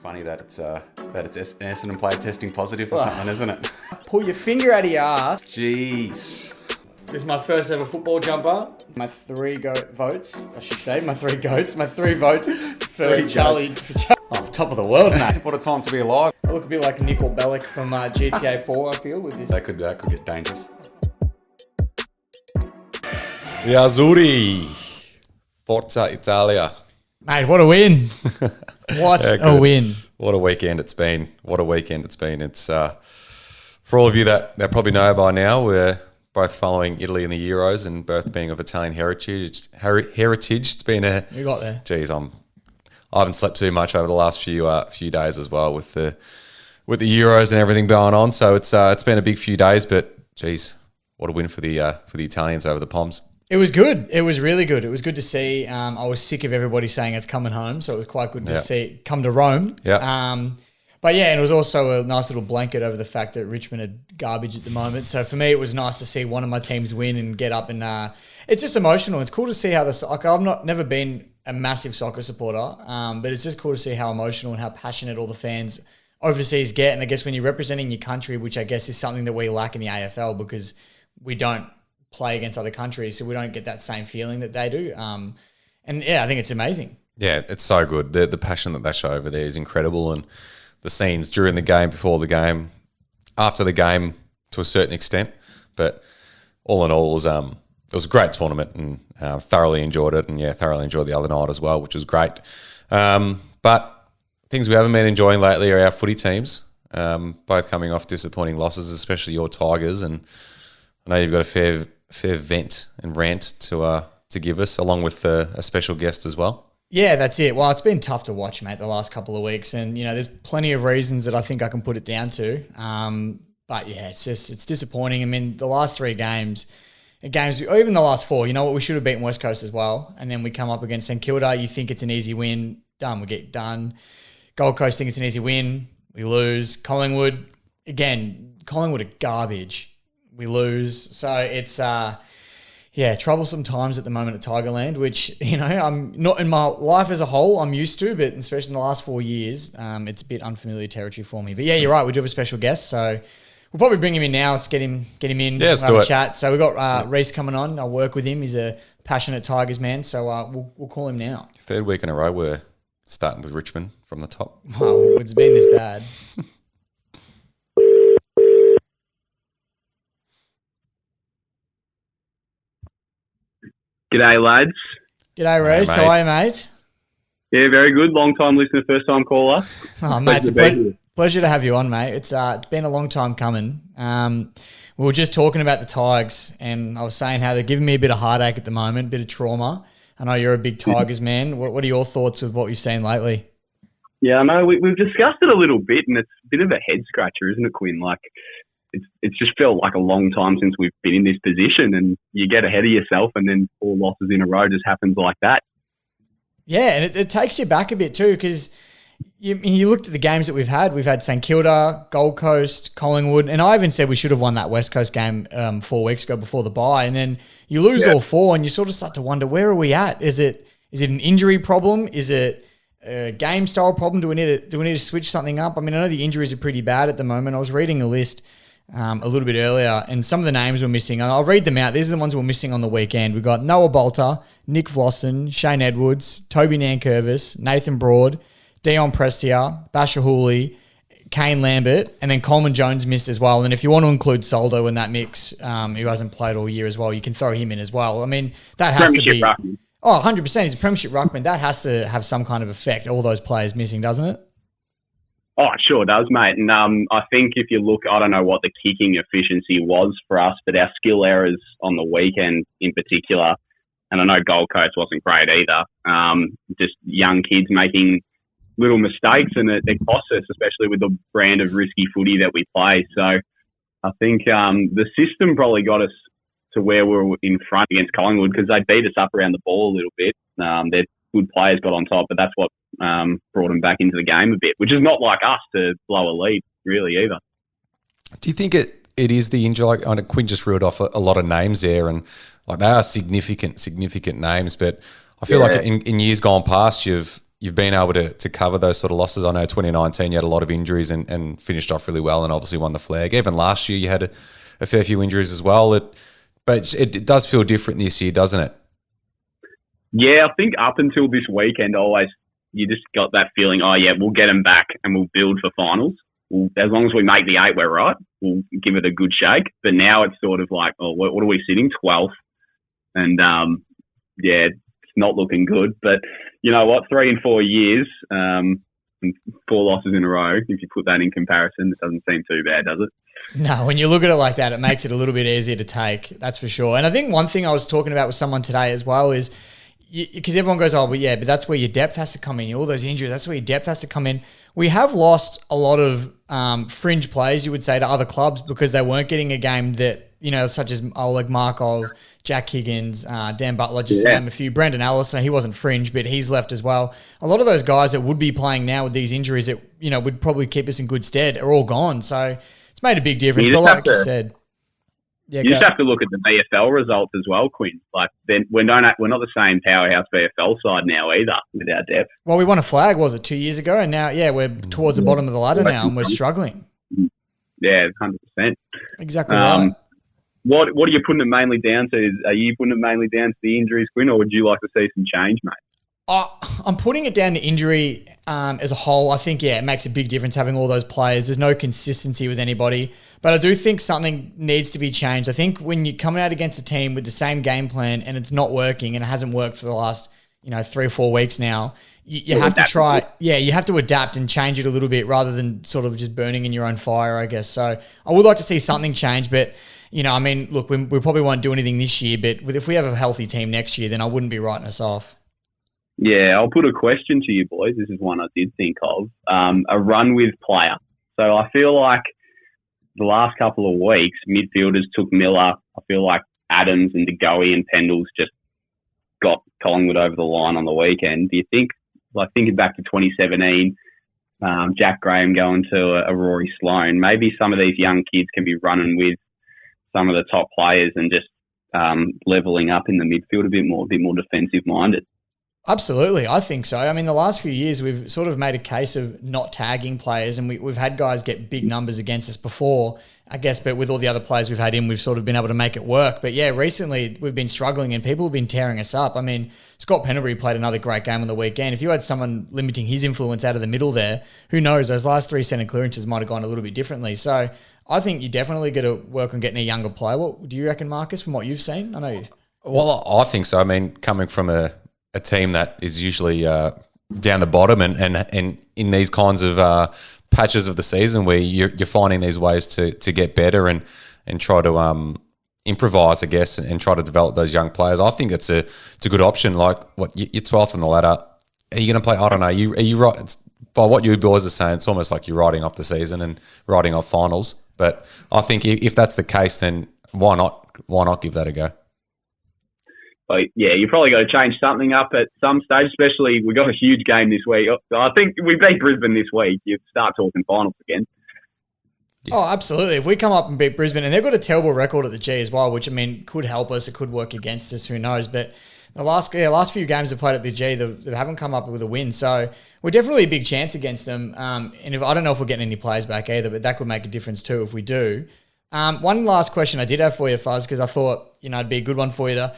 Funny that it's Essendon player testing positive or something, isn't it? Pull your finger out of your ass. Jeez. This is my first ever football jumper. My three votes, I should say. My three goats. My three votes for Charlie. Oh, top of the world, mate. What a time to be alive. I look a bit like Nicol Bellic from GTA 4, I feel, with this. That could get dangerous. The Azzurri. Forza Italia. Mate, what a win. What a win. What a weekend it's been. It's for all of you that probably know by now, we're both following Italy in the Euros and both being of Italian heritage. It's been You got there. Geez, I haven't slept too much over the last few days as well with the Euros and everything going on. So it's been a big few days, but geez, what a win for the Italians over the Poms. It was good. It was really good. It was good to see. I was sick of everybody saying it's coming home, so it was quite good to see it come to Rome. Yeah. But yeah, and it was also a nice little blanket over the fact that Richmond are garbage at the moment. So for me, it was nice to see one of my teams win and get up. And it's just emotional. It's cool to see how I've never been a massive soccer supporter, but it's just cool to see how emotional and how passionate all the fans overseas get. And I guess when you're representing your country, which I guess is something that we lack in the AFL because we don't play against other countries, so we don't get that same feeling that they do. And yeah, I think it's amazing. Yeah, it's so good. The passion that they show over there is incredible, and the scenes during the game, before the game, after the game to a certain extent. But all in all, it was a great tournament and thoroughly enjoyed it. And thoroughly enjoyed the other night as well, which was great. But things we haven't been enjoying lately are our footy teams, both coming off disappointing losses, especially your Tigers. And I know you've got a fair vent and rant to give us, along with a special guest as well. Yeah, that's it. Well, it's been tough to watch, mate, the last couple of weeks. And, there's plenty of reasons that I think I can put it down to. But, yeah, it's disappointing. I mean, the last three games, or even the last four, you know what, we should have beaten West Coast as well. And then we come up against St Kilda. You think it's an easy win. Done. We get done. Gold Coast think it's an easy win. We lose. Collingwood are garbage. We lose. So it's... troublesome times at the moment at Tigerland, which, I'm not in my life as a whole, I'm used to, but especially in the last 4 years, it's a bit unfamiliar territory for me. But yeah, you're right, we do have a special guest, so we'll probably bring him in now. Let's get him in. Yeah, let's do it. Chat. So we've got Reese coming on. I'll work with him. He's a passionate Tigers man, so we'll call him now. Third week in a row, we're starting with Richmond from the top. Oh, it's been this bad. G'day, lads. G'day, Reese. Hey, how are you, mate? Yeah, very good. Long time listener, first time caller. Oh, mate, it's a pleasure to have you on, mate. It's been a long time coming. We were just talking about the Tigers, and I was saying how they're giving me a bit of heartache at the moment, a bit of trauma. I know you're a big Tigers man. What are your thoughts with what you've seen lately? Yeah, I know. We've discussed it a little bit, and it's a bit of a head scratcher, isn't it, Quinn? Like, it's just felt like a long time since we've been in this position, and you get ahead of yourself, and then 4 losses in a row just happens like that. Yeah, and it takes you back a bit too, because you looked at the games that we've had. We've had St Kilda, Gold Coast, Collingwood, and I even said we should have won that West Coast game 4 weeks ago before the bye, and then you lose all 4, and you sort of start to wonder, where are we at? Is it an injury problem? Is it a game style problem? Do we need to switch something up? I mean, I know the injuries are pretty bad at the moment. I was reading a list a little bit earlier, and some of the names were missing. I'll read them out. These are the ones who were missing on the weekend. We've got Noah Bolter, Nick Vlossen, Shane Edwards, Toby Nankervis, Nathan Broad, Dion Prestia, Basher Hooley, Kane Lambert, and then Coleman Jones missed as well. And if you want to include Soldo in that mix, who hasn't played all year as well, you can throw him in as well. I mean, that has to be... Ruckman. Oh, 100%. He's a premiership ruckman. That has to have some kind of effect, all those players missing, doesn't it? Oh, it sure does, mate. And I think if you look, I don't know what the kicking efficiency was for us, but our skill errors on the weekend in particular, and I know Gold Coast wasn't great either, just young kids making little mistakes, and it costs us, especially with the brand of risky footy that we play. So I think the system probably got us to where we were in front against Collingwood, because they beat us up around the ball a little bit. Their good players got on top, but that's what brought them back into the game a bit, which is not like us to blow a lead really either. Do you think it is the injury? Like, I know Quinn just reeled off a lot of names there, and like they are significant names, but I feel like in years gone past, you've you've been able to cover those sort of losses. I know 2019 you had a lot of injuries and finished off really well and obviously won the flag. Even last year you had a fair few injuries as well. But it does feel different this year, doesn't it? Yeah, I think up until this weekend, you just got that feeling, oh yeah, we'll get them back and we'll build for finals. As long as we make the 8, we're right. We'll give it a good shake. But now it's sort of like, oh, what are we sitting? 12th. And yeah, it's not looking good. But you know what? 3 and 4 years, and 4 losses in a row. If you put that in comparison, it doesn't seem too bad, does it? No, when you look at it like that, it makes it a little bit easier to take. That's for sure. And I think one thing I was talking about with someone today as well is, because everyone goes, oh, but yeah, but that's where your depth has to come in. All those injuries, that's where your depth has to come in. We have lost a lot of fringe players, you would say, to other clubs because they weren't getting a game that, you know, such as Oleg Markov, Jack Higgins, Dan Butler, just to name a few. Brendan Ellis, he wasn't fringe, but he's left as well. A lot of those guys that would be playing now with these injuries that, you know, would probably keep us in good stead are all gone. So it's made a big difference. But like you said, you just have to look at the VFL results as well, Quinn. Like, then we're not the same powerhouse VFL side now either with our depth. Well, we won a flag, was it 2 years ago? And now, yeah, we're towards the bottom of the ladder now and we're struggling. Yeah, 100%. Exactly right. What are you putting it mainly down to? Are you putting it mainly down to the injuries, Quinn, or would you like to see some change, mate? I'm putting it down to injury as a whole. I think, yeah, it makes a big difference having all those players. There's no consistency with anybody. But I do think something needs to be changed. I think when you're coming out against a team with the same game plan and it's not working and it hasn't worked for the last, 3 or 4 weeks now, you have to try. Yeah, you have to adapt and change it a little bit rather than sort of just burning in your own fire, I guess. So I would like to see something change, but look, we probably won't do anything this year, but if we have a healthy team next year, then I wouldn't be writing us off. Yeah, I'll put a question to you boys. This is one I did think of. A run with player. So I feel like the last couple of weeks, midfielders took Miller. I feel like Adams and DeGoey and Pendles just got Collingwood over the line on the weekend. Do you think, like thinking back to 2017, Jack Graham going to a Rory Sloane, maybe some of these young kids can be running with some of the top players and just levelling up in the midfield a bit more defensive minded? Absolutely, I think so. I mean, the last few years we've sort of made a case of not tagging players, and we've had guys get big numbers against us before, I guess, but with all the other players we've had in, we've sort of been able to make it work. But yeah, recently we've been struggling and people have been tearing us up. I mean, Scott Pendlebury played another great game on the weekend. If you had someone limiting his influence out of the middle there, who knows, those last 3 centre clearances might have gone a little bit differently. So I think you definitely got to work on getting a younger player. What do you reckon, Marcus, from what you've seen? I know you. Well, I think so. I mean, coming from a team that is usually down the bottom and in these kinds of patches of the season where you're finding these ways to get better and try to improvise, I guess, and try to develop those young players. I think it's a good option. Like, what, you're 12th on the ladder. Are you going to play? I don't know. Are you right? It's, by what you boys are saying, it's almost like you're writing off the season and writing off finals. But I think if that's the case, then why not give that a go? But yeah, you probably got to change something up at some stage, especially we got a huge game this week. I think we beat Brisbane this week. You start talking finals again. Yeah. Oh, absolutely. If we come up and beat Brisbane, and they've got a terrible record at the G as well, which, I mean, could help us. It could work against us. Who knows? But the last few games they've played at the G, they haven't come up with a win. So we're definitely a big chance against them. And I don't know if we're getting any players back either, but that could make a difference too if we do. One last question I did have for you, Fuzz, because I thought, it'd be a good one for you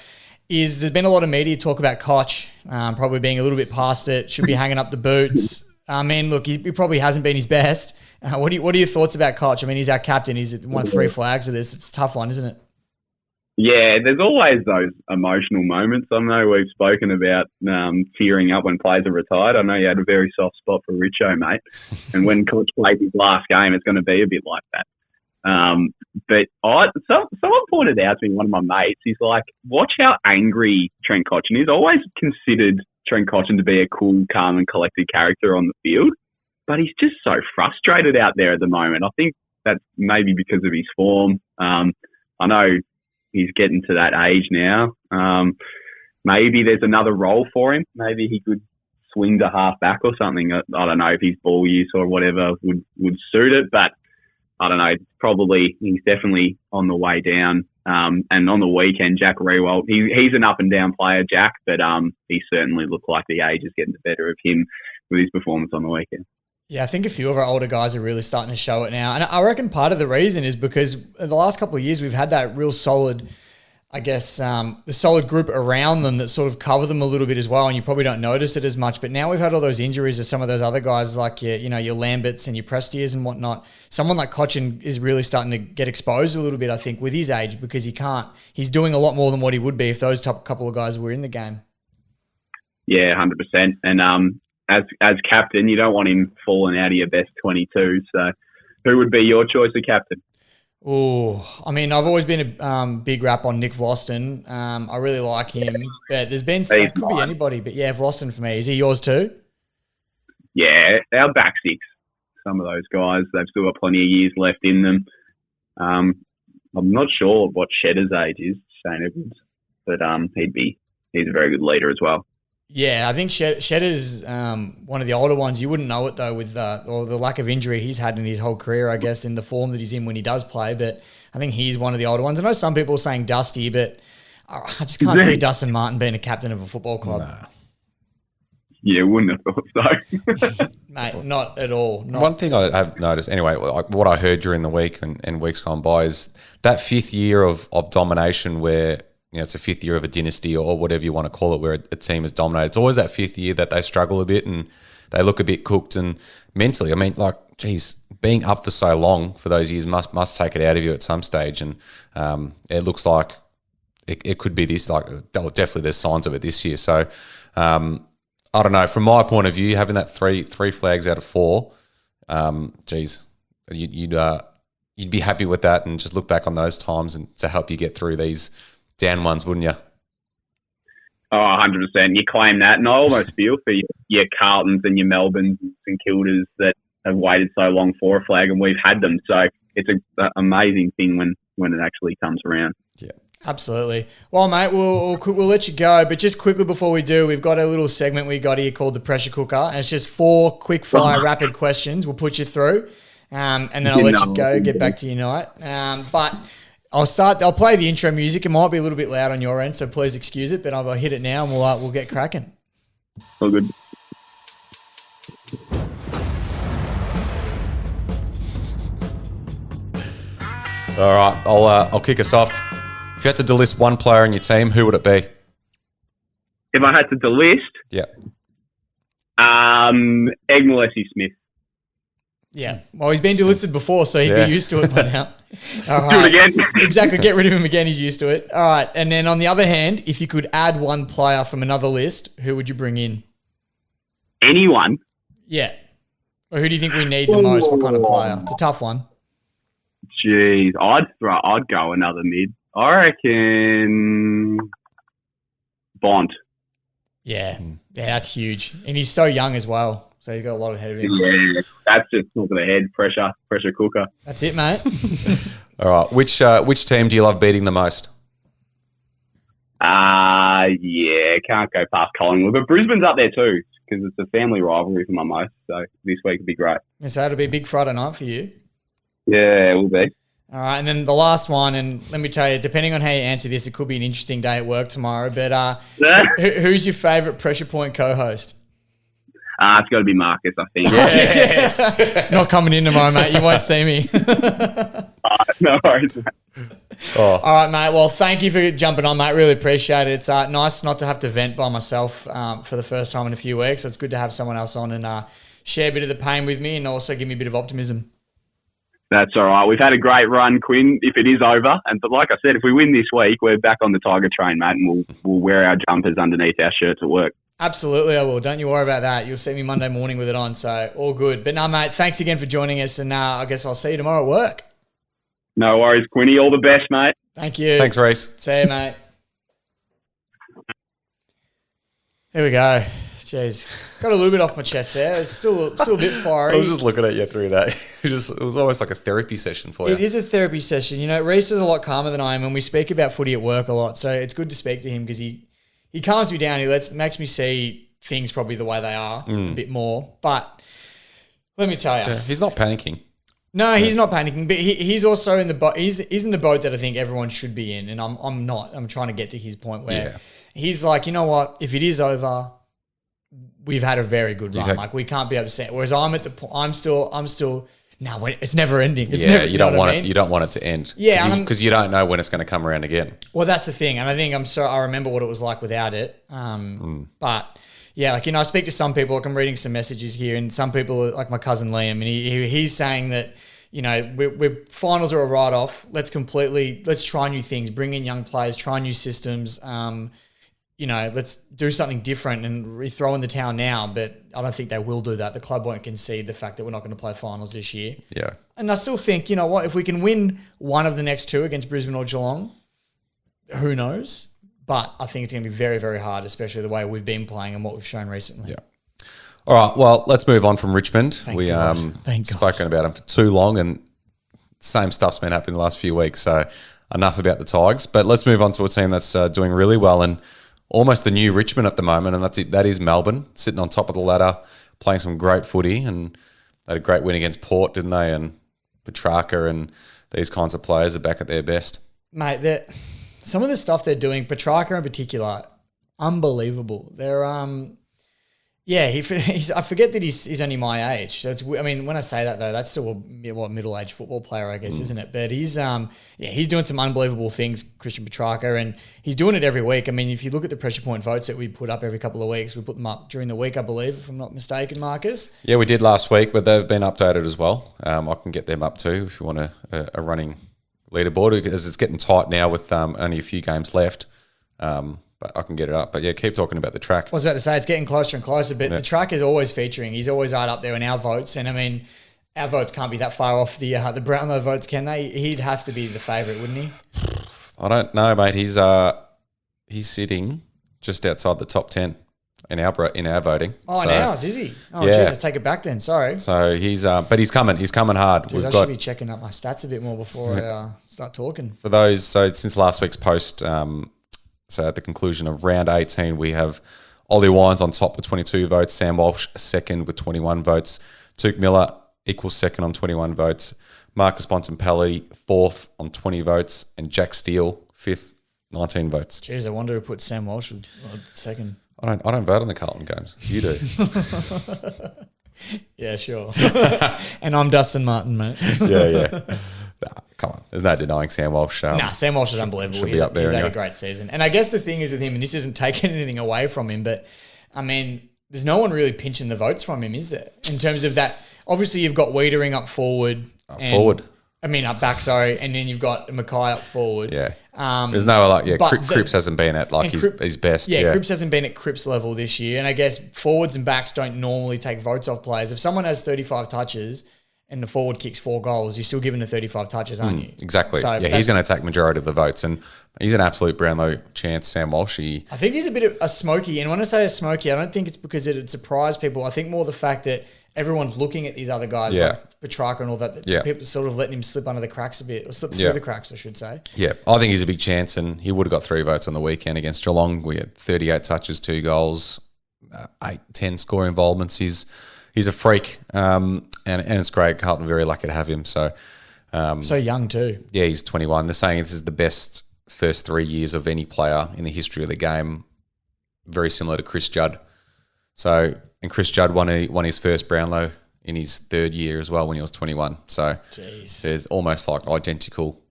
is there's been a lot of media talk about Koch, probably being a little bit past it, should be hanging up the boots. I mean, look, he probably hasn't been his best. What are your thoughts about Koch? I mean, he's our captain. He's won 3 flags of this. It's a tough one, isn't it? Yeah, there's always those emotional moments. I know we've spoken about tearing up when players are retired. I know you had a very soft spot for Richo, mate. And when Koch plays his last game, it's going to be a bit like that. But someone pointed out to me, one of my mates, he's like, watch how angry Trent Cotchin is. I always considered Trent Cotchin to be a cool, calm and collected character on the field, but he's just so frustrated out there at the moment. I think that's maybe because of his form. I know he's getting to that age now. Maybe there's another role for him. Maybe he could swing to half back or something. I don't know if his ball use or whatever would suit it, but I don't know. He's definitely on the way down And on the weekend, Jack Rewalt, he's an up and down player, Jack, but he certainly looked like the age is getting the better of him with his performance on the weekend. Yeah, I think a few of our older guys are really starting to show it now. And I reckon part of the reason is because in the last couple of years, we've had that real solid, I guess, the solid group around them that sort of cover them a little bit as well. And you probably don't notice it as much. But now we've had all those injuries of some of those other guys like your Lamberts and your Prestiers and whatnot. Someone like Cochin is really starting to get exposed a little bit, I think, with his age because he's doing a lot more than what he would be if those top couple of guys were in the game. Yeah, 100%. And as captain, you don't want him falling out of your best 22. So who would be your choice of captain? Oh, I mean, I've always been a big rap on Nick Vlosten. I really like him. But there's been it could be anybody, but yeah, Vlosten for me. Is he yours too? Yeah, our back six. Some of those guys, they've still got plenty of years left in them. I'm not sure what Shedder's age is, Shane Edwards, but he's a very good leader as well. Yeah, I think Shedder's one of the older ones. You wouldn't know it though with the lack of injury he's had in his whole career, I guess, in the form that he's in when he does play. But I think he's one of the older ones. I know some people are saying Dusty, but I just can't see Dustin Martin being a captain of a football club. Nah. Yeah, wouldn't have thought so. Mate, not at all. One thing I have noticed, anyway, like what I heard during the week and weeks gone by is that fifth year of domination where it's a fifth year of a dynasty or whatever you want to call it, where a team is dominated. It's always that fifth year that they struggle a bit and they look a bit cooked and mentally. I mean, like, geez, being up for so long for those years must take it out of you at some stage. And it looks like it could be this. Like, definitely, there's signs of it this year. So I don't know. From my point of view, having that three flags out of four, geez, you'd be happy with that and just look back on those times and to help you get through these down ones, wouldn't you? Oh, 100%. You claim that. And I almost feel for your Carltons and your Melbournes and St Kildas that have waited so long for a flag and we've had them. So it's an amazing thing when it actually comes around. Yeah. Absolutely. Well, mate, we'll let you go. But just quickly before we do, we've got a little segment we got here called the Pressure Cooker. And it's just 4 quick-fire rapid questions we'll put you through. And then I'll let you go, get back to your night. But I'll play the intro music. It might be a little bit loud on your end, so please excuse it. But I'll hit it now and we'll get cracking. All good. All right, I'll kick us off. If you had to delist one player in your team, who would it be? If I had to delist, Yeah. Egg Molessi Smith. Yeah. Well, he's been delisted before, so he'd be used to it by now. All Do right. it again. Exactly. Get rid of him again. He's used to it. All right. And then on the other hand, if you could add one player from another list, who would you bring in? Anyone? Yeah. Or who do you think we need the most? What kind of player? It's a tough one. Jeez, I'd go another mid. I reckon Bond. Yeah. Yeah, that's huge. And he's so young as well. So he's got a lot ahead of him. Yeah, that's just looking ahead. Pressure cooker. That's it, mate. All right. Which team do you love beating the most? Yeah, can't go past Collingwood. But Brisbane's up there too because it's a family rivalry for my most. So this week would be great. So it'll be a big Friday night for you. Yeah, it will be. All right, and then the last one, and let me tell you, depending on how you answer this, it could be an interesting day at work tomorrow. But who's your favourite Pressure Point co-host? It's got to be Marcus, I think. Yes. Not coming in tomorrow, mate. You won't see me. No worries, mate. Oh. All right, mate. Well, thank you for jumping on, mate. Really appreciate it. It's nice not to have to vent by myself for the first time in a few weeks. So it's good to have someone else on and share a bit of the pain with me and also give me a bit of optimism. That's all right. We've had a great run, Quinn, if it is over. But like I said, if we win this week, we're back on the Tiger train, mate, and we'll wear our jumpers underneath our shirts at work. Absolutely, I will. Don't you worry about that. You'll see me Monday morning with it on, so all good. But no, mate, thanks again for joining us, and I guess I'll see you tomorrow at work. No worries, Quinny. All the best, mate. Thank you. Thanks, Reece. See you, mate. There we go. Jeez, got a little bit off my chest there. It's still a bit fiery. I was just looking at you through that. It was almost like a therapy session for you. It is a therapy session. You know, Reece is a lot calmer than I am, and we speak about footy at work a lot, so it's good to speak to him because he calms me down. He makes me see things probably the way they are a bit more. But let me tell you. Yeah, he's not panicking. No, he's not panicking, but he's also in the boat. He's in the boat that I think everyone should be in, and I'm not. I'm trying to get to his point where he's like, you know what? If it is over, we've had a very good run. Like we can't be upset. Whereas I'm at the point. I'm still. No, wait, it's never ending. It's never, you don't want it. You don't want it to end. Yeah, because you don't know when it's going to come around again. Well, that's the thing, and I think I remember what it was like without it. But yeah, like I speak to some people. Like I'm reading some messages here, and some people, like my cousin Liam, and he's saying that we're finals are a write off. Let's try new things, bring in young players, try new systems. Let's do something different and throw in the towel now. But I don't think they will do that. The club won't concede the fact that we're not going to play finals this year. Yeah. And I still think, you know what, if we can win one of the next two against Brisbane or Geelong, who knows? But I think it's going to be very, very hard, especially the way we've been playing and what we've shown recently. Yeah. All right. Well, let's move on from Richmond. Thank we God. spoken about them for too long, and same stuff's been happening the last few weeks. So enough about the Tigers. But let's move on to a team that's doing really well and almost the new Richmond at the moment, and that is Melbourne, sitting on top of the ladder, playing some great footy, and they had a great win against Port, didn't they? And Petrarca and these kinds of players are back at their best. Mate, some of the stuff they're doing, Petrarca in particular, unbelievable. They're I forget that he's only my age. So when I say that though, that's still a middle-aged football player, I guess, isn't it? But he's doing some unbelievable things, Christian Petrarca, and he's doing it every week. I mean, if you look at the pressure point votes that we put up every couple of weeks, we put them up during the week, I believe, if I'm not mistaken, Marcus. Yeah, we did last week, but they've been updated as well. I can get them up too if you want a running leaderboard, because it's getting tight now with only a few games left. But I can get it up. But yeah, keep talking about the track. I was about to say, it's getting closer and closer, but the track is always featuring. He's always right up there in our votes. And I mean, our votes can't be that far off the Brownlow votes, can they? He'd have to be the favourite, wouldn't he? I don't know, mate. He's sitting just outside the top 10 in our voting. Oh, in ours, is he? Oh, yeah. Geez, I take it back then. Sorry. So he's coming. He's coming hard. Geez, should be checking up my stats a bit more before I start talking. For those, so since last week's post, so at the conclusion of round 18, we have Ollie Wines on top with 22 votes, Sam Walsh second with 21 votes, Tuke Miller equals second on 21 votes, Marcus Bontempelli fourth on 20 votes, and Jack Steele fifth, 19 votes. Jeez, I wonder who put Sam Walsh with second. I don't vote on the Carlton games. You do. Yeah, sure. And I'm Dustin Martin, mate. Yeah. Nah, come on. There's no denying Sam Walsh. Sam Walsh is unbelievable. He's had a great season. And I guess the thing is with him, and this isn't taking anything away from him, but I mean, there's no one really pinching the votes from him, is there? In terms of that, obviously you've got Wiedering up forward. Up back, sorry. And then you've got Mackay up forward. Yeah. There's no Cripps hasn't been at his best. Yeah, Cripps hasn't been at Cripps level this year. And I guess forwards and backs don't normally take votes off players. If someone has 35 touches and the forward kicks 4 goals, you're still giving the 35 touches, aren't you? Exactly. So he's going to take majority of the votes, and he's an absolute Brownlow chance, Sam Walsh. I think he's a bit of a smoky, and when I say a smoky, I don't think it's because it'd surprise people. I think more the fact that everyone's looking at these other guys like Petrarca and all that. People sort of letting him slip under the cracks a bit, or slip through the cracks, I should say. Yeah, I think he's a big chance, and he would have got 3 votes on the weekend against Geelong. We had 38 touches, 2 goals, 10 score involvements. He's a freak, and it's great. Carlton very lucky to have him. So young too. Yeah, he's 21. They're saying this is the best first 3 years of any player in the history of the game. Very similar to Chris Judd. So, and Chris Judd won his first Brownlow in his 3rd year as well when he was 21. So there's almost like identical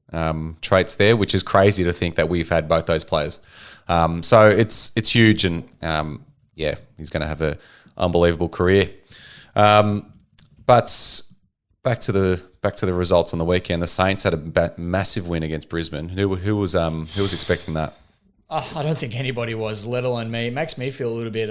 traits there, which is crazy to think that we've had both those players. So it's huge, and he's going to have an unbelievable career. But back to the results on the weekend. The Saints had a massive win against Brisbane. Who was expecting that? I don't think anybody was, let alone me. It makes me feel a little bit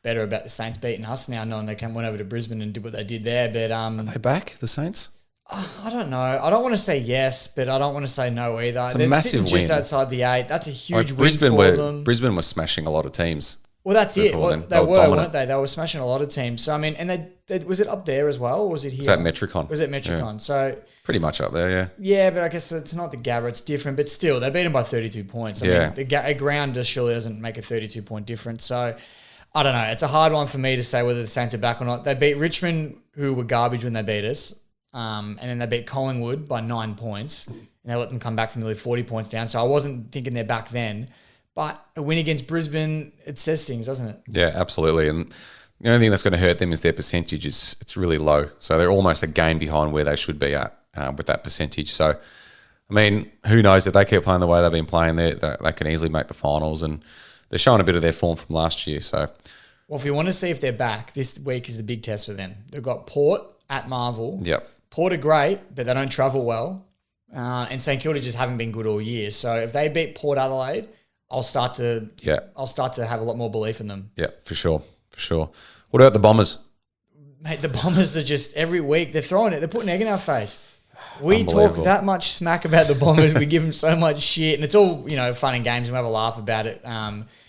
better about the Saints beating us now, knowing they went over to Brisbane and did what they did there. But are they back, the Saints? I don't know. I don't want to say yes, but I don't want to say no either. It's a massive win. Just outside the 8. That's a huge win for them. Brisbane was smashing a lot of teams. Well, that's it. Well, they were, weren't they? They were smashing a lot of teams. So, I mean, and they was it up there as well, or was it here? Was that Metricon? Was it Metricon? Yeah. So pretty much up there, yeah. Yeah, but I guess it's not the Gabba. It's different, but still, they beat them by 32 points. I mean, a ground just surely doesn't make a 32-point difference. So, I don't know. It's a hard one for me to say whether the Saints are back or not. They beat Richmond, who were garbage when they beat us. and then they beat Collingwood by 9 points, and they let them come back from nearly 40 points down. So I wasn't thinking they're back then. But a win against Brisbane, it says things, doesn't it? Yeah, absolutely. And the only thing that's going to hurt them is their percentage. It's really low. So they're almost a game behind where they should be at with that percentage. So, I mean, who knows? If they keep playing the way they've been playing, they can easily make the finals. And they're showing a bit of their form from last year. So, well, if you want to see if they're back, this week is the big test for them. They've got Port at Marvel. Yep. Port are great, but they don't travel well. And St Kilda just haven't been good all year. So if they beat Port Adelaide, I'll start to have a lot more belief in them. Yeah, for sure. What about the Bombers? Mate, the Bombers are just every week they're throwing it. They're putting egg in our face. We talk that much smack about the Bombers. We give them so much shit, and it's all fun and games. And we have a laugh about it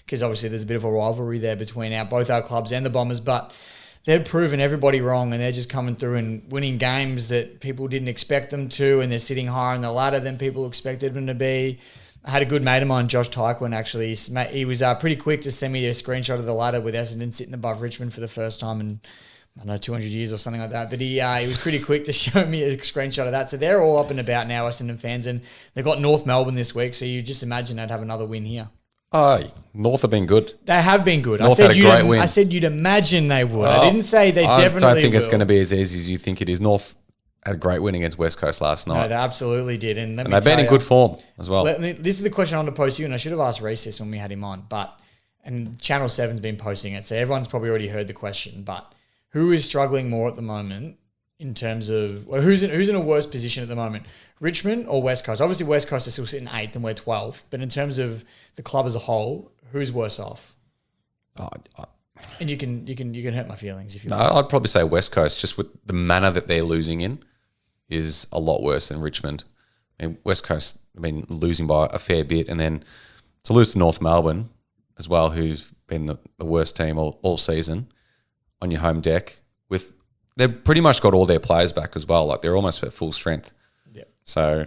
because obviously there's a bit of a rivalry there between both our clubs and the Bombers. But they've proven everybody wrong, and they're just coming through and winning games that people didn't expect them to, and they're sitting higher on the ladder than people expected them to be. I had a good mate of mine, Josh Tyquin, actually. He was pretty quick to send me a screenshot of the ladder with Essendon sitting above Richmond for the first time in, 200 years or something like that. But he was pretty quick to show me a screenshot of that. So they're all up and about now, Essendon fans. And they've got North Melbourne this week, so you just imagine they'd have another win here. Oh, North have been good. They have been good. North had a great win. I said you'd imagine they would. I didn't say they definitely will. I don't think it's going to be as easy as you think it is. North had a great win against West Coast last night. No, they absolutely did. And they've been in good form as well. This is the question I want to post you, and I should have asked Reese this when we had him on. And Channel 7's been posting it, so everyone's probably already heard the question. But who is struggling more at the moment in terms of who's in a worse position at the moment? Richmond or West Coast? Obviously, West Coast is still sitting 8th and we're 12th. But in terms of the club as a whole, who's worse off? And you can hurt my feelings if you want. I'd probably say West Coast, just with the manner that they're losing in, is a lot worse than Richmond. I mean, West Coast have been losing by a fair bit, and then to lose to North Melbourne as well, who's been the worst team all season on your home deck. They've pretty much got all their players back as well. Like, they're almost at full strength. Yeah. So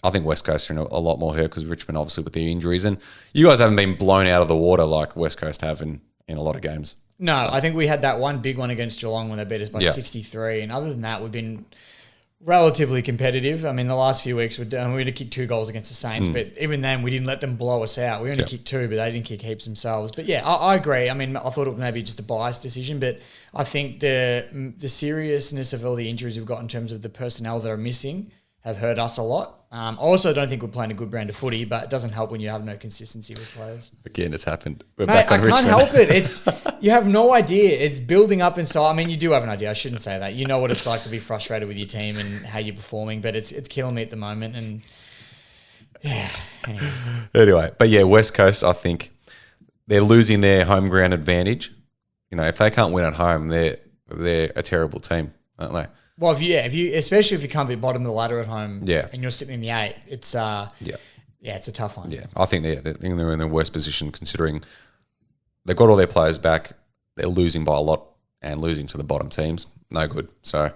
I think West Coast are in a lot more hurt because Richmond, obviously, with their injuries. And you guys haven't been blown out of the water like West Coast have in a lot of games. No, I think we had that one big one against Geelong when they beat us by 63. And other than that, we've been relatively competitive. I mean, the last few weeks, we had to kick 2 goals against the Saints, but even then, we didn't let them blow us out. We only kicked 2, but they didn't kick heaps themselves. But yeah, I agree. I mean, I thought it was maybe just a biased decision, but I think the seriousness of all the injuries we've got in terms of the personnel that are missing have hurt us a lot. I also don't think we're playing a good brand of footy, but it doesn't help when you have no consistency with players. Again, it's happened. We're Mate, back on Richmond. I can't help it. You have no idea. It's building up inside. I mean, you do have an idea. I shouldn't say that. You know what it's like to be frustrated with your team and how you're performing, but it's killing me at the moment. And yeah, Anyway, but yeah, West Coast, I think they're losing their home ground advantage. If they can't win at home, they're a terrible team, aren't they? Well, especially if you can't be bottom of the ladder at home, and you're sitting in the 8, it's it's a tough one. Yeah, I think they're in the worst position considering they've got all their players back. They're losing by a lot and losing to the bottom teams. No good. So,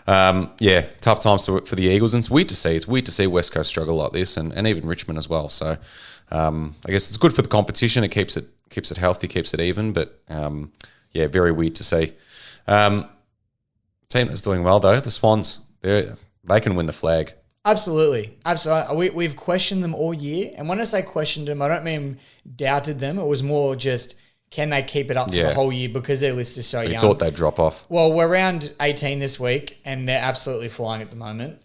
tough times for the Eagles, and it's weird to see. It's weird to see West Coast struggle like this, and even Richmond as well. So, I guess it's good for the competition. It keeps it healthy, keeps it even. But very weird to see. Team that's doing well though, the Swans. They can win the flag. Absolutely. We've questioned them all year, and when I say questioned them, I don't mean doubted them. It was more just, can they keep it up for the whole year because their list is so young? You thought they'd drop off. Well, we're around 18 this week, and they're absolutely flying at the moment.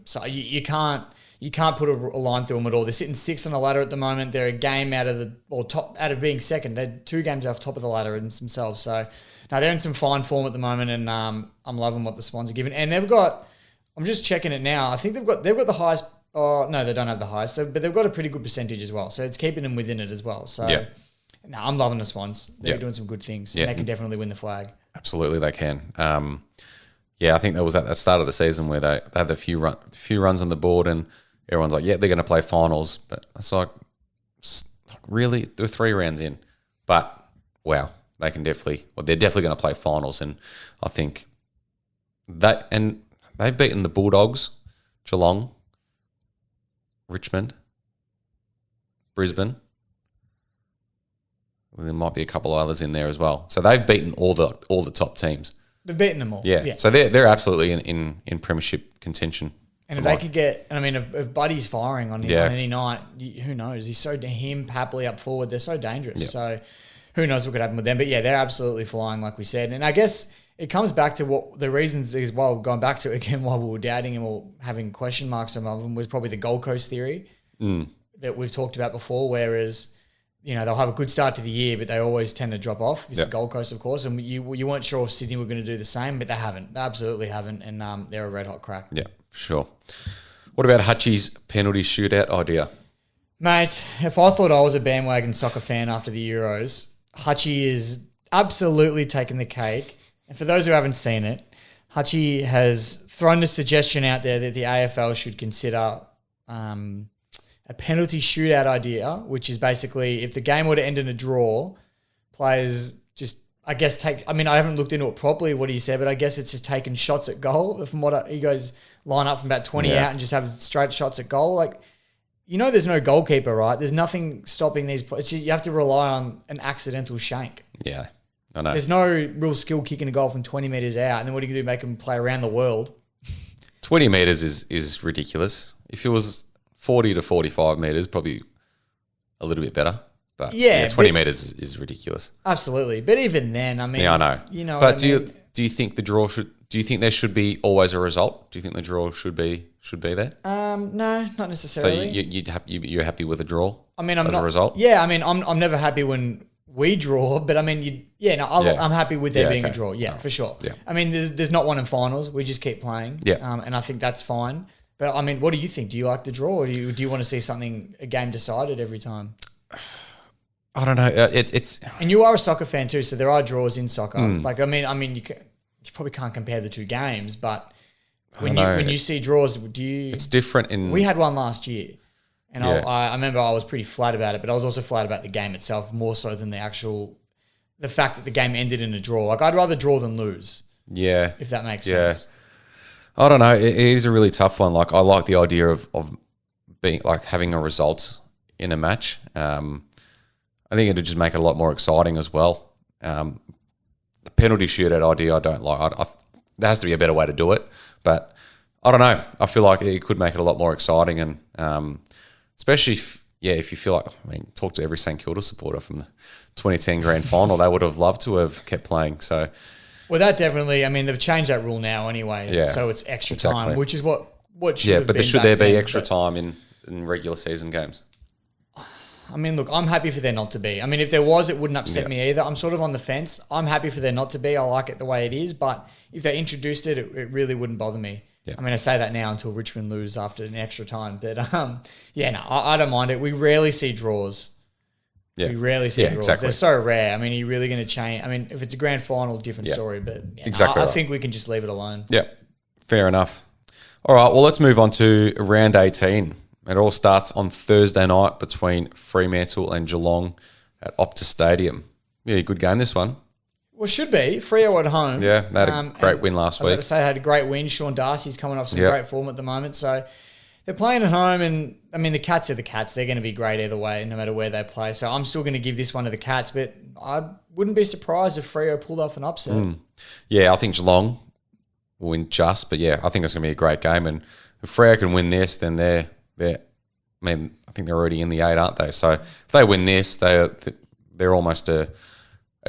So you can't put a line through them at all. They're sitting 6th on the ladder at the moment. They're a game out of being second. They're 2 games off top of the ladder themselves. So no, they're in some fine form at the moment, and I'm loving what the Swans are giving. And they've got, I'm just checking it now. I think they've got the highest. Oh no, they don't have the highest. But they've got a pretty good percentage as well. So it's keeping them within it as well. So no, I'm loving the Swans. They're doing some good things. Yeah. And they can definitely win the flag. Absolutely, they can. I think that was at the start of the season where they had a few runs on the board, and everyone's like, they're going to play finals. But it's like really, they're 3 rounds in. But wow, they're definitely going to play finals. And I think that, and they've beaten the Bulldogs, Geelong, Richmond, Brisbane. There might be a couple others in there as well. So they've beaten all the top teams. They've beaten them all. Yeah. So they're absolutely in premiership contention. And if they could get, and I mean, if Buddy's firing on him Yeah. on any night, who knows? He's so him Papley up forward. They're so dangerous. Yeah. So who knows what could happen with them? But yeah, they're absolutely flying, like we said. And I guess it comes back to what the reasons is. Well, going back to it again, while we were doubting him or having question marks on them, was probably the Gold Coast theory that we've talked about before. Whereas, you know, they'll have a good start to the year, but they always tend to drop off. This is Gold Coast, of course, and you weren't sure if Sydney were going to do the same, but they haven't. They absolutely haven't, and they're a red hot crack. Yeah, sure. What about Hutchie's penalty shootout idea? Mate, if I thought I was a bandwagon soccer fan after the Euros, Hutchie is absolutely taking the cake. And for those who haven't seen it, Hutchie has thrown the suggestion out there that the AFL should consider a penalty shootout idea, which is basically if the game were to end in a draw, players just, I guess, I haven't looked into it properly, what he said, but I guess it's just taking shots at goal. From what he goes, line up from about 20 out and just have straight shots at goal. Like, you know, there's no goalkeeper, right? There's nothing stopping these players. You have to rely on an accidental shank. Yeah, I know. There's no real skill kicking a goal from 20 metres out. And then what do you do? Make them play around the world? 20 metres is ridiculous. If it was 40 to 45 metres, probably a little bit better. But 20 metres is ridiculous. Absolutely. But even then, I mean, Yeah, I know. You know, but do you think the draw should? Do you think there should be always a result? Do you think the draw should be there? No, not So necessarily. you're happy with a draw? I mean, I'm as not, a result. Yeah, I mean, I'm never happy when we draw, but I mean, I'm happy with there being a draw. Yeah, for sure. Yeah. I mean, there's not one in finals. We just keep playing. Yeah. And I think that's fine. But I mean, what do you think? Do you like the draw, or do you want to see a game decided every time? I don't know. It's And you are a soccer fan too, so there are draws in soccer. Like, I mean, you probably can't compare the two games, but when you see draws, it's different in. We had one last year, and I remember I was pretty flat about it, but I was also flat about the game itself more so than the fact that the game ended in a draw. Like, I'd rather draw than lose. Yeah, if that makes sense. I don't know. It is a really tough one. Like, I like the idea of being like having a result in a match. I think it'd just make it a lot more exciting as well. The penalty shootout idea, I don't like. There has to be a better way to do it, but I don't know. I feel like it could make it a lot more exciting, and especially if you feel like, I mean, talk to every St Kilda supporter from the 2010 grand final, they would have loved to have kept playing. So, well, that definitely. I mean, they've changed that rule now anyway, Yeah, so it's extra time, which is what should. yeah, have but been should back there be then, extra but- time in regular season games? I mean, look, I'm happy for there not to be. I mean, if there was, it wouldn't upset me either. I'm sort of on the fence. I'm happy for there not to be. I like it the way it is. But if they introduced it, it really wouldn't bother me. Yeah. I mean, I say that now until Richmond lose after an extra time. But, I don't mind it. We rarely see draws. Yeah. We rarely see draws. Exactly. They're so rare. I mean, are you really going to change? I mean, if it's a grand final, different story. But Exactly I right. think we can just leave it alone. Yeah, fair enough. All right, well, let's move on to round 18. It all starts on Thursday night between Fremantle and Geelong at Optus Stadium. Yeah, good game, this one. Well, should be. Freo at home. Yeah, they had a great win last I was week. about to say they had a great win. Sean Darcy's coming off some great form at the moment. So they're playing at home, and I mean, the Cats are the Cats. They're going to be great either way, no matter where they play. So I'm still going to give this one to the Cats, but I wouldn't be surprised if Freo pulled off an upset. Yeah, I think Geelong will win just, but yeah, I think it's going to be a great game. And if Freo can win this, then they're I mean, I think they're already in the 8, aren't they? So if they win this, they're almost a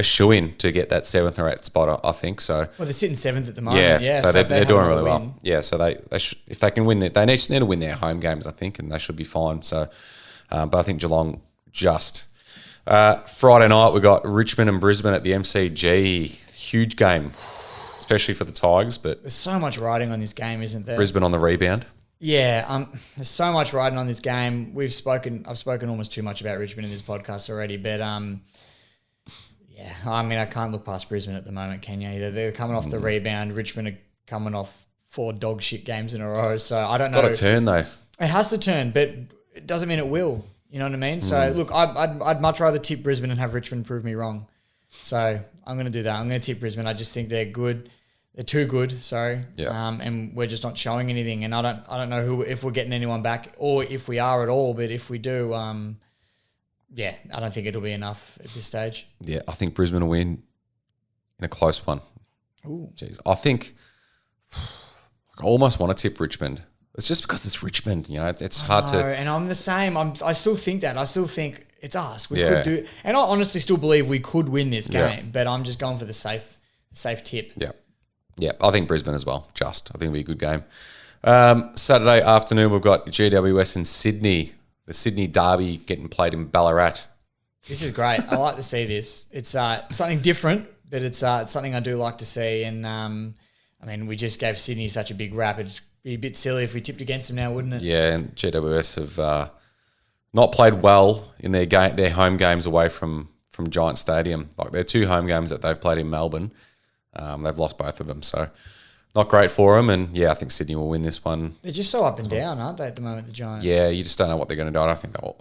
shoo-in to get that 7th or 8th spot, I think. So Well, they're sitting 7th at the moment. Yeah, so if they're have doing another really well. win- Yeah, so they if they can win they need to win their home games, I think, and they should be fine. So, but I think Geelong just. Friday night we got Richmond and Brisbane at the MCG. Huge game, especially for the Tigers, but There's so much riding on this game, isn't there? Brisbane on the rebound. Yeah, there's so much riding on this game. I've spoken almost too much about Richmond in this podcast already, but yeah, I mean, I can't look past Brisbane at the moment, can you? Either they're coming off the rebound, Richmond are coming off 4 dog shit games in a row, so I don't know. Got to turn though. It has to turn, but it doesn't mean it will. You know what I mean? So look, I'd much rather tip Brisbane and have Richmond prove me wrong. So I'm going to do that. I'm going to tip Brisbane. I just think they're good. They're too good, sorry. Yeah. And we're just not showing anything. And I don't know if we're getting anyone back or if we are at all. But if we do, I don't think it'll be enough at this stage. Yeah, I think Brisbane will win in a close one. Jeez, I think I almost want to tip Richmond. It's just because it's Richmond, it's hard No, to. and I'm the same. I still think that. I still think it's us. We Yeah. could do, and I honestly still believe we could win this Yeah. game. But I'm just going for the safe tip. Yeah. Yeah, I think Brisbane as well. I think it'll be a good game. Saturday afternoon, we've got GWS in Sydney. The Sydney Derby getting played in Ballarat. This is great. I like to see this. It's something different, but it's something I do like to see. And we just gave Sydney such a big rap. It'd be a bit silly if we tipped against them now, wouldn't it? Yeah, and GWS have not played well in their home games away from Giant Stadium. Like their 2 home games that they've played in Melbourne, they've lost both of them. So not great for them. And yeah, I think Sydney will win this one. They're just so up and down, aren't they, at the moment, the Giants? Yeah, you just don't know what they're going to do. I don't think they'll.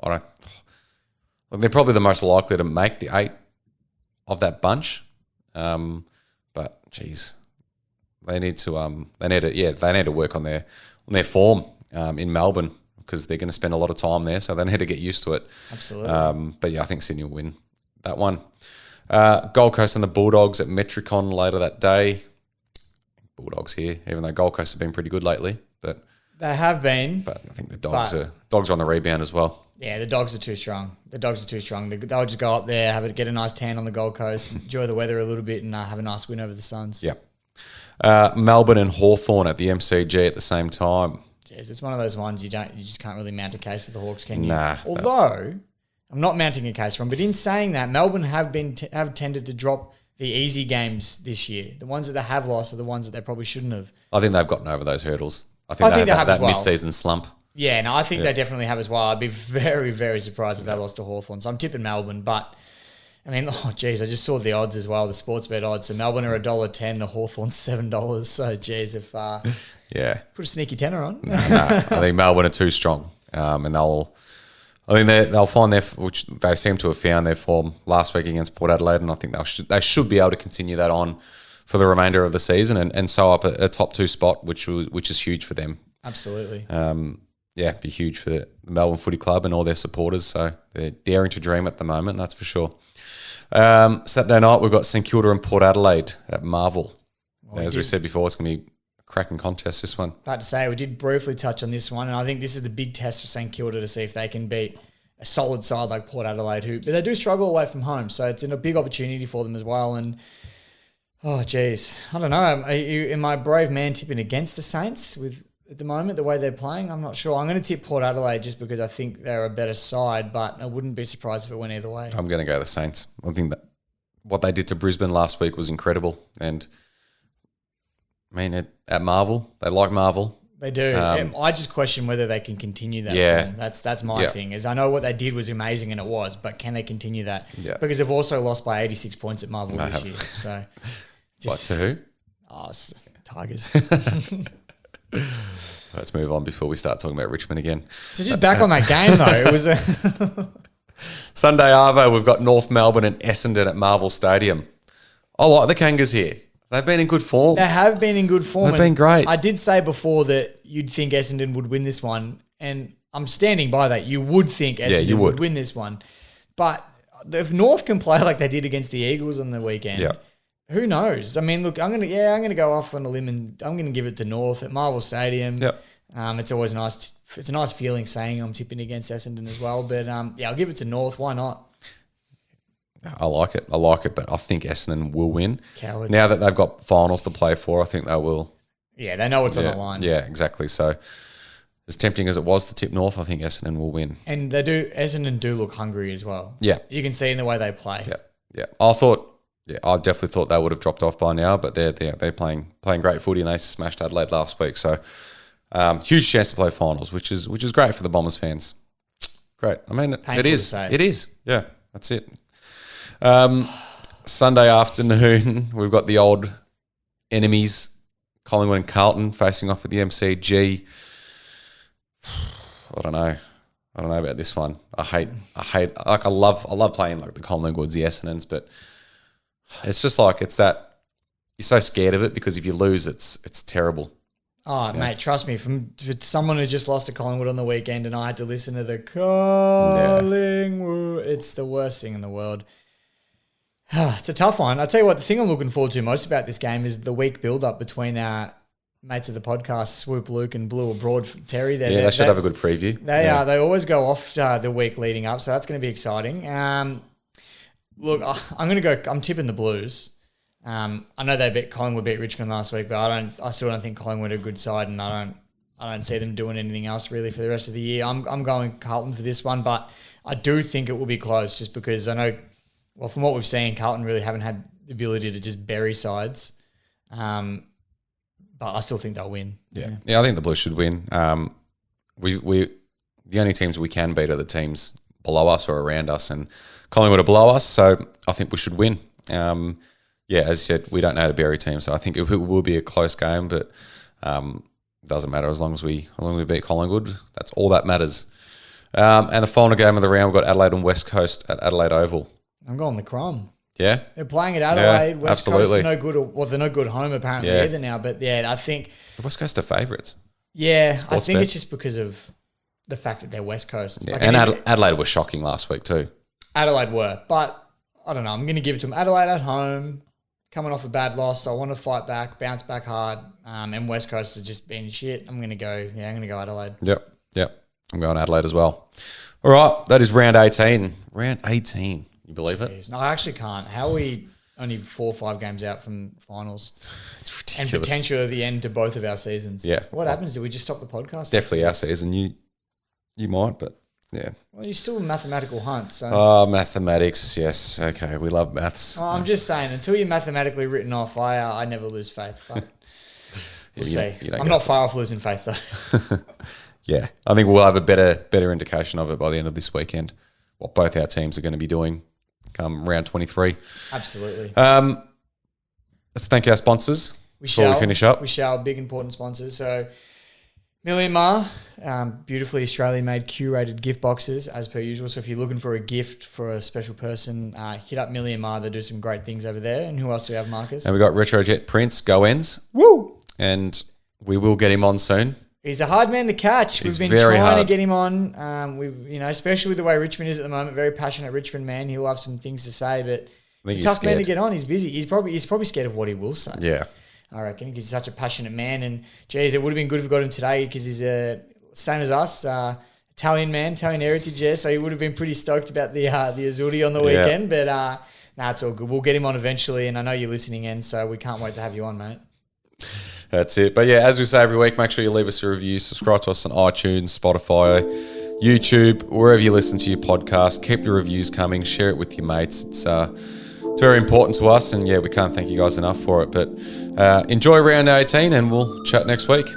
They're probably the most likely to make the 8 of that bunch. But geez, they need to work on their form in Melbourne because they're going to spend a lot of time there, so they need to get used to it. Absolutely. But yeah, I think Sydney will win that one. Gold Coast and the Bulldogs at Metricon later that day. Bulldogs here, even though Gold Coast have been pretty good lately, but they have been. But I think the Dogs are on the rebound as well. Yeah, the Dogs are too strong. They'll just go up there, get a nice tan on the Gold Coast, enjoy the weather a little bit, and have a nice win over the Suns. Yep. Melbourne and Hawthorn at the MCG at the same time. Jeez, it's one of those ones you just can't really mount a case for the Hawks, can you? Nah. Although I'm not mounting a case for them, but in saying that, Melbourne have tended to drop the easy games this year. The ones that they have lost are the ones that they probably shouldn't have. I think they've gotten over those hurdles. I think they have that mid-season slump. Yeah, no, I think they definitely have as well. I'd be very, very surprised if they lost to Hawthorn. So I'm tipping Melbourne, but I just saw the odds as well, the sports bet odds. So Melbourne are $1.10, the Hawthorn's $7. So geez, if put a sneaky tenner on. I think Melbourne are too strong, and they'll find which they seem to have found their form last week against Port Adelaide, and I think they should be able to continue that on for the remainder of the season and sew up a top 2 spot, which is huge for them. Absolutely. Be huge for the Melbourne Footy Club and all their supporters. So they're daring to dream at the moment, that's for sure. Saturday night, we've got St Kilda and Port Adelaide at Marvel. As we said before, it's going to be a cracking contest, this one. About to say, we did briefly touch on this one, and I think this is the big test for St Kilda to see if they can beat a solid side like Port Adelaide, but they do struggle away from home. So it's a big opportunity for them as well. And oh, geez, I don't know. Am I a brave man tipping against the Saints at the moment, the way they're playing? I'm not sure. I'm going to tip Port Adelaide just because I think they're a better side, but I wouldn't be surprised if it went either way. I'm going to go the Saints. I think that what they did to Brisbane last week was incredible. And at Marvel, they like Marvel. They do. I just question whether they can continue that. Form. That's my thing. Is I know what they did was amazing, and it was, but can they continue that? Yeah. Because they've also lost by 86 points at Marvel this year. So, what, to who? Tigers. Let's move on before we start talking about Richmond again. So just back on that game though, it was Sunday Arvo. We've got North Melbourne and Essendon at Marvel Stadium. I like the Kangas here. They've been in good form. They have been in good form. They've been great. I did say before that you'd think Essendon would win this one, and I'm standing by that. You would think Essendon would win this one. But if North can play like they did against the Eagles on the weekend, who knows? I mean, look, I'm gonna go off on a limb and I'm gonna give it to North at Marvel Stadium. Yep. It's always nice. It's a nice feeling saying I'm tipping against Essendon as well. But I'll give it to North. Why not? I like it, but I think Essendon will win. Coward. Now that they've got finals to play for, I think they will. Yeah, they know what's on the line. Yeah, exactly. So, as tempting as it was to tip North, I think Essendon will win. And Essendon do look hungry as well. Yeah. You can see in the way they play. Yeah. I definitely thought they would have dropped off by now, but they're playing great footy, and they smashed Adelaide last week. So, huge chance to play finals, which is great for the Bombers fans. Great. I mean, it is. It is. Yeah, that's it. Sunday afternoon, we've got the old enemies, Collingwood and Carlton, facing off at the MCG. I don't know about this one. I love playing like the Collingwoods, the Essendons, but it's just like it's that you're so scared of it because if you lose, it's terrible. Oh, mate, trust me, for someone who just lost to Collingwood on the weekend and I had to listen to the Collingwood, it's the worst thing in the world. It's a tough one. I'll tell you what, the thing I'm looking forward to most about this game is the week build-up between our mates of the podcast, Swoop Luke and Blue Abroad Terry. They should have a good preview. They always go off the week leading up, so that's going to be exciting. Look, I'm tipping the Blues. I know Collingwood beat Richmond last week, but I still don't think Collingwood are a good side, and I don't see them doing anything else really for the rest of the year. I'm going Carlton for this one, but I do think it will be close just because I know, well, from what we've seen, Carlton really haven't had the ability to just bury sides. But I still think they'll win. Yeah, I think the Blues should win. We the only teams we can beat are the teams below us or around us, and Collingwood are below us, so I think we should win. As you said, we don't know how to bury teams, so I think it will be a close game, but doesn't matter as long as we beat Collingwood. That's all that matters. And the final game of the round, we've got Adelaide and West Coast at Adelaide Oval. I'm going the Crumb. Yeah, they're playing at Adelaide. Yeah, West Coast are no good. Well, they're no good home apparently either now. But I think the West Coast are favourites. Yeah, I think it's just because of the fact that they're West Coast. Yeah, and Adelaide were shocking last week too. Adelaide were, but I don't know. I'm going to give it to them. Adelaide at home, coming off a bad loss. I want to fight back, bounce back hard. And West Coast has just been shit. I'm going to go Adelaide. Yep. I'm going Adelaide as well. All right, that is round 18. Round 18. You believe it? No, I actually can't. How are we only 4 or 5 games out from finals? It's ridiculous. And potentially the end to both of our seasons. Yeah. What happens? Do we just stop the podcast? Definitely our season. You might, but yeah. Well, you're still a mathematical hunt. So. Mathematics. Yes. Okay. We love maths. Well, I'm just saying, until you're mathematically written off, I never lose faith. But we'll see. I'm not far off losing faith though. Yeah. I think we'll have a better indication of it by the end of this weekend. What both our teams are going to be doing come round 23. Absolutely. Let's thank our sponsors before we finish up. We shall. Big important sponsors. So Million Mar, beautifully Australian-made curated gift boxes as per usual. So if you're looking for a gift for a special person, hit up Million Mar. They do some great things over there. And who else do we have, Marcus? And we got Retrojet Prince, Go Ends. Woo! And we will get him on soon. He's a hard man to catch. We've been trying to get him on. Especially with the way Richmond is at the moment, very passionate Richmond man. He'll have some things to say, but he's a tough man to get on. He's busy. He's probably scared of what he will say. Yeah, I reckon, because he's such a passionate man. And geez, it would have been good if we got him today because he's same as us, Italian man, Italian heritage. Yeah, so he would have been pretty stoked about the Azuldi on the weekend. But it's all good. We'll get him on eventually, and I know you're listening in, so we can't wait to have you on, mate. That's it. But yeah, as we say every week, make sure you leave us a review. Subscribe to us on iTunes, Spotify, YouTube, wherever you listen to your podcast. Keep the reviews coming. Share it with your mates. It's very important to us. And yeah, we can't thank you guys enough for it. But enjoy round 18 and we'll chat next week.